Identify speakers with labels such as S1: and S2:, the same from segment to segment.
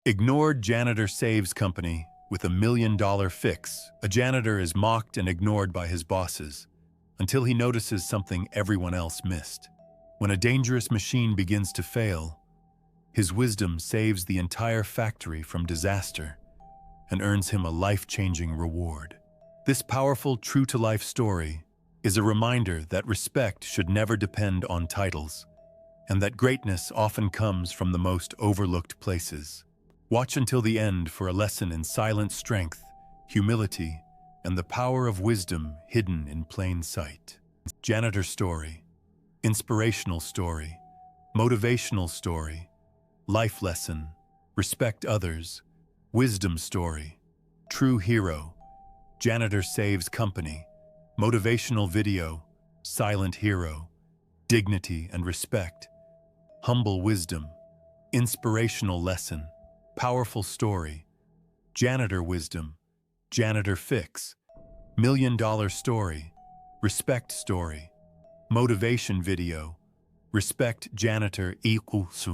S1: Ignored janitor saves company with $1 million fix. A janitor is mocked and ignored by his bosses until he notices something everyone else missed. When a dangerous machine begins to fail, his wisdom saves the entire factory from disaster and earns him a life-changing reward. This powerful, true-to-life story is a reminder that respect should never depend on titles, and that greatness often comes from the most overlooked places. Watch until the end for a lesson in silent strength, humility, and the power of wisdom hidden in plain sight. Janitor story, inspirational story, motivational story, life lesson, respect others, wisdom story, true hero, janitor saves company, motivational video, silent hero, dignity and respect, humble wisdom, inspirational lesson, powerful story, janitor wisdom, janitor fix, $1 million story, respect story, motivation video, respect janitor equals.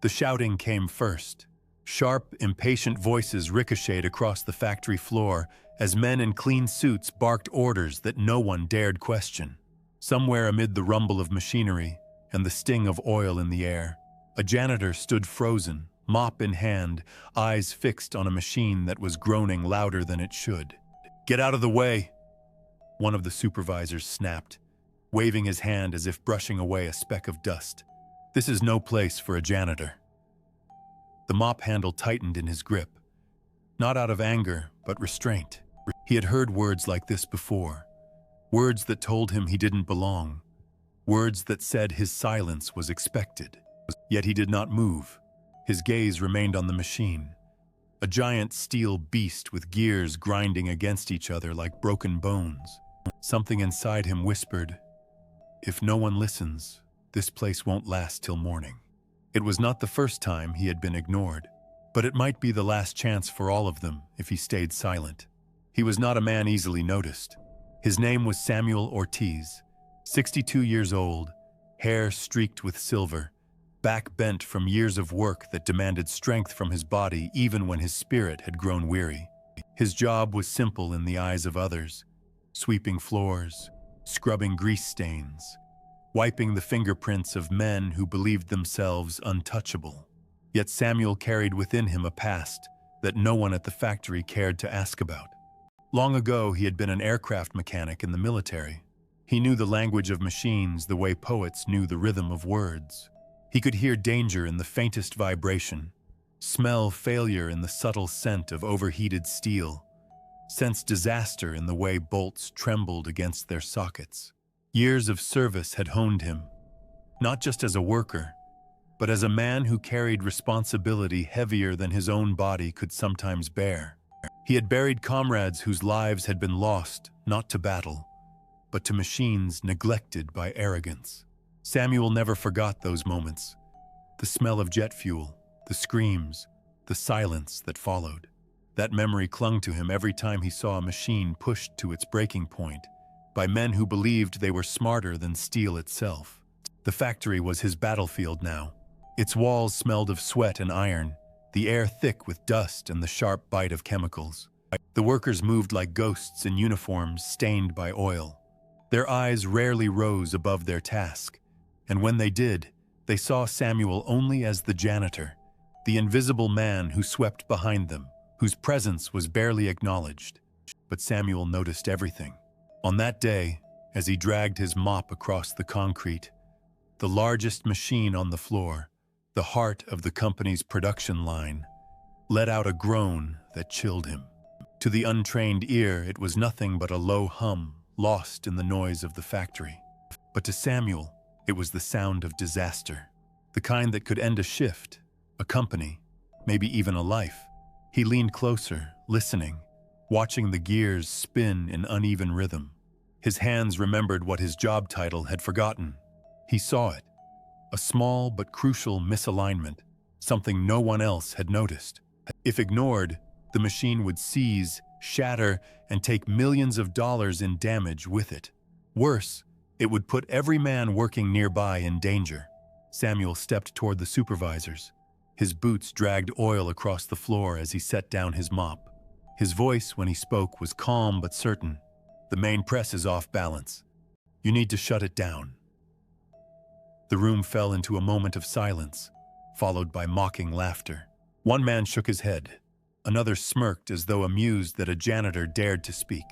S1: The shouting came first. Sharp, impatient voices ricocheted across the factory floor as men in clean suits barked orders that no one dared question. Somewhere amid the rumble of machinery and the sting of oil in the air, a janitor stood frozen, mop in hand, eyes fixed on a machine that was groaning louder than it should. "Get out of the way!" one of the supervisors snapped, waving his hand as if brushing away a speck of dust. "This is no place for a janitor." The mop handle tightened in his grip, not out of anger, but restraint. He had heard words like this before, words that told him he didn't belong, words that said his silence was expected. Yet he did not move. His gaze remained on the machine, a giant steel beast with gears grinding against each other like broken bones. Something inside him whispered, "If no one listens, this place won't last till morning." It was not the first time he had been ignored, but it might be the last chance for all of them if he stayed silent. He was not a man easily noticed. His name was Samuel Ortiz, 62 years old, hair streaked with silver, back bent from years of work that demanded strength from his body even when his spirit had grown weary. His job was simple in the eyes of others: sweeping floors, scrubbing grease stains, wiping the fingerprints of men who believed themselves untouchable. Yet Samuel carried within him a past that no one at the factory cared to ask about. Long ago, he had been an aircraft mechanic in the military. He knew the language of machines the way poets knew the rhythm of words. He could hear danger in the faintest vibration, smell failure in the subtle scent of overheated steel, sense disaster in the way bolts trembled against their sockets. Years of service had honed him, not just as a worker, but as a man who carried responsibility heavier than his own body could sometimes bear. He had buried comrades whose lives had been lost, not to battle, but to machines neglected by arrogance. Samuel never forgot those moments. The smell of jet fuel, the screams, the silence that followed. That memory clung to him every time he saw a machine pushed to its breaking point by men who believed they were smarter than steel itself. The factory was his battlefield now. Its walls smelled of sweat and iron, the air thick with dust and the sharp bite of chemicals. The workers moved like ghosts in uniforms stained by oil. Their eyes rarely rose above their task, and when they did, they saw Samuel only as the janitor, the invisible man who swept behind them, whose presence was barely acknowledged. But Samuel noticed everything. On that day, as he dragged his mop across the concrete, the largest machine on the floor, the heart of the company's production line, let out a groan that chilled him. To the untrained ear, it was nothing but a low hum, lost in the noise of the factory. But to Samuel, it was the sound of disaster, the kind that could end a shift, a company, maybe even a life. He leaned closer, listening, watching the gears spin in uneven rhythm. His hands remembered what his job title had forgotten. He saw it, a small but crucial misalignment, something no one else had noticed. If ignored, the machine would seize, shatter, and take millions of dollars in damage with it. Worse, it would put every man working nearby in danger. Samuel stepped toward the supervisors. His boots dragged oil across the floor as he set down his mop. His voice, when he spoke, was calm but certain. "The main press is off balance. You need to shut it down." The room fell into a moment of silence, followed by mocking laughter. One man shook his head. Another smirked as though amused that a janitor dared to speak.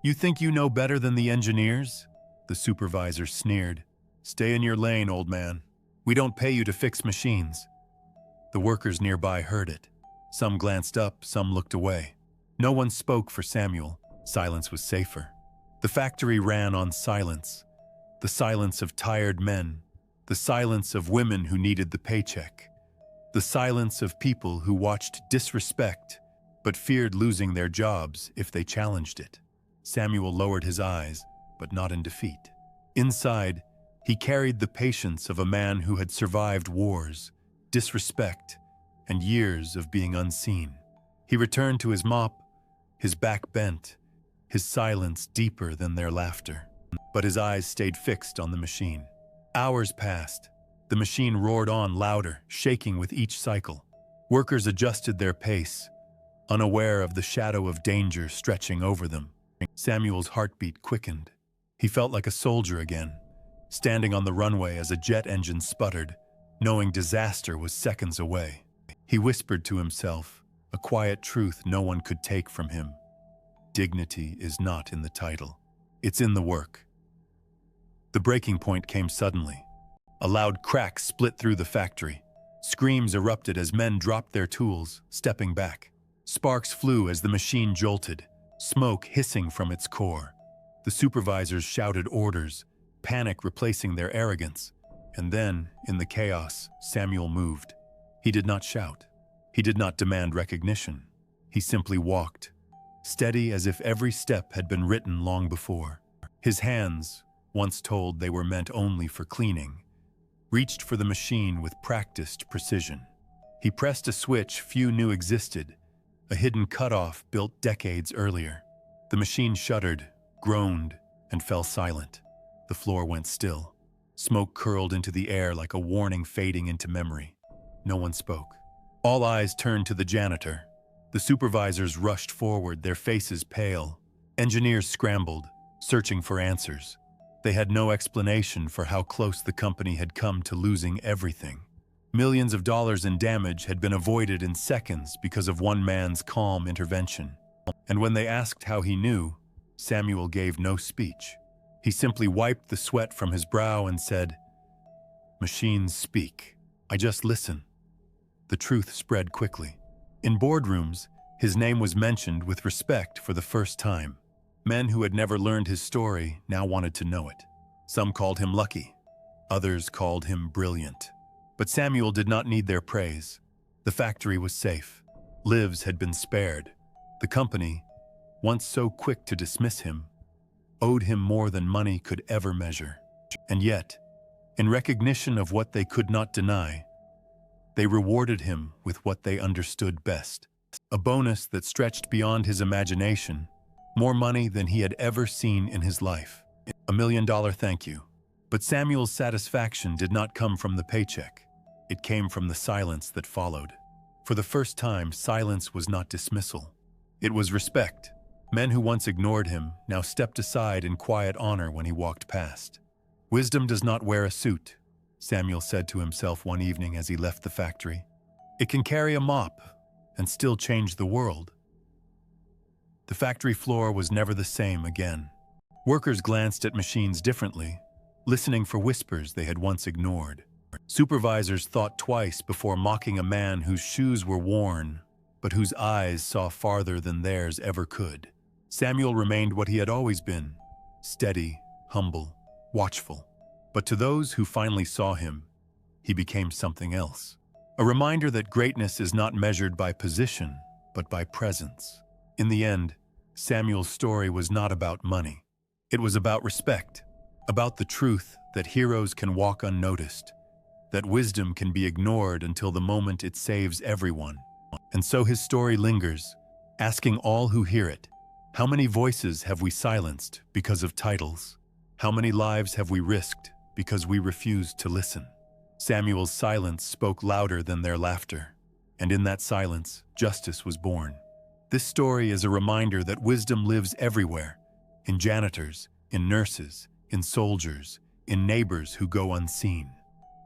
S1: "You think you know better than the engineers?" The supervisor sneered. "Stay in your lane, old man. We don't pay you to fix machines." The workers nearby heard it. Some glanced up, some looked away. No one spoke for Samuel. Silence was safer. The factory ran on silence. The silence of tired men. The silence of women who needed the paycheck. The silence of people who watched disrespect but feared losing their jobs if they challenged it. Samuel lowered his eyes, but not in defeat. Inside, he carried the patience of a man who had survived wars, disrespect, and years of being unseen. He returned to his mop, his back bent, his silence deeper than their laughter. But his eyes stayed fixed on the machine. Hours passed. The machine roared on louder, shaking with each cycle. Workers adjusted their pace, unaware of the shadow of danger stretching over them. Samuel's heartbeat quickened. He felt like a soldier again, standing on the runway as a jet engine sputtered, knowing disaster was seconds away. He whispered to himself, a quiet truth no one could take from him. Dignity is not in the title. It's in the work. The breaking point came suddenly. A loud crack split through the factory. Screams erupted as men dropped their tools, stepping back. Sparks flew as the machine jolted, smoke hissing from its core. The supervisors shouted orders, panic replacing their arrogance. And then, in the chaos, Samuel moved. He did not shout. He did not demand recognition. He simply walked, steady as if every step had been written long before. His hands, once told they were meant only for cleaning, reached for the machine with practiced precision. He pressed a switch few knew existed, a hidden cutoff built decades earlier. The machine shuddered, groaned, and fell silent. The floor went still. Smoke curled into the air like a warning fading into memory. No one spoke. All eyes turned to the janitor. The supervisors rushed forward, their faces pale. Engineers scrambled, searching for answers. They had no explanation for how close the company had come to losing everything. Millions of dollars in damage had been avoided in seconds because of one man's calm intervention. And when they asked how he knew, Samuel gave no speech. He simply wiped the sweat from his brow and said, "Machines speak. I just listen." The truth spread quickly. In boardrooms, his name was mentioned with respect for the first time. Men who had never learned his story now wanted to know it. Some called him lucky. Others called him brilliant. But Samuel did not need their praise. The factory was safe. Lives had been spared. The company, once so quick to dismiss him, owed him more than money could ever measure. And yet, in recognition of what they could not deny, they rewarded him with what they understood best. A bonus that stretched beyond his imagination, more money than he had ever seen in his life. $1 million thank you. But Samuel's satisfaction did not come from the paycheck. It came from the silence that followed. For the first time, silence was not dismissal. It was respect. Men who once ignored him now stepped aside in quiet honor when he walked past. "Wisdom does not wear a suit," Samuel said to himself one evening as he left the factory. "It can carry a mop and still change the world." The factory floor was never the same again. Workers glanced at machines differently, listening for whispers they had once ignored. Supervisors thought twice before mocking a man whose shoes were worn, but whose eyes saw farther than theirs ever could. Samuel remained what he had always been, steady, humble, watchful. But to those who finally saw him, he became something else. A reminder that greatness is not measured by position, but by presence. In the end, Samuel's story was not about money. It was about respect, about the truth that heroes can walk unnoticed, that wisdom can be ignored until the moment it saves everyone. And so his story lingers, asking all who hear it, how many voices have we silenced because of titles? How many lives have we risked because we refused to listen? Samuel's silence spoke louder than their laughter, and in that silence, justice was born. This story is a reminder that wisdom lives everywhere, in janitors, in nurses, in soldiers, in neighbors who go unseen.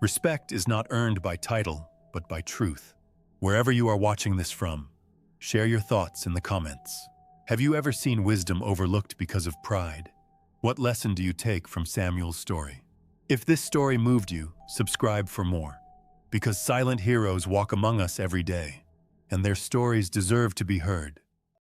S1: Respect is not earned by title, but by truth. Wherever you are watching this from, share your thoughts in the comments. Have you ever seen wisdom overlooked because of pride? What lesson do you take from Samuel's story? If this story moved you, subscribe for more, because silent heroes walk among us every day, and their stories deserve to be heard.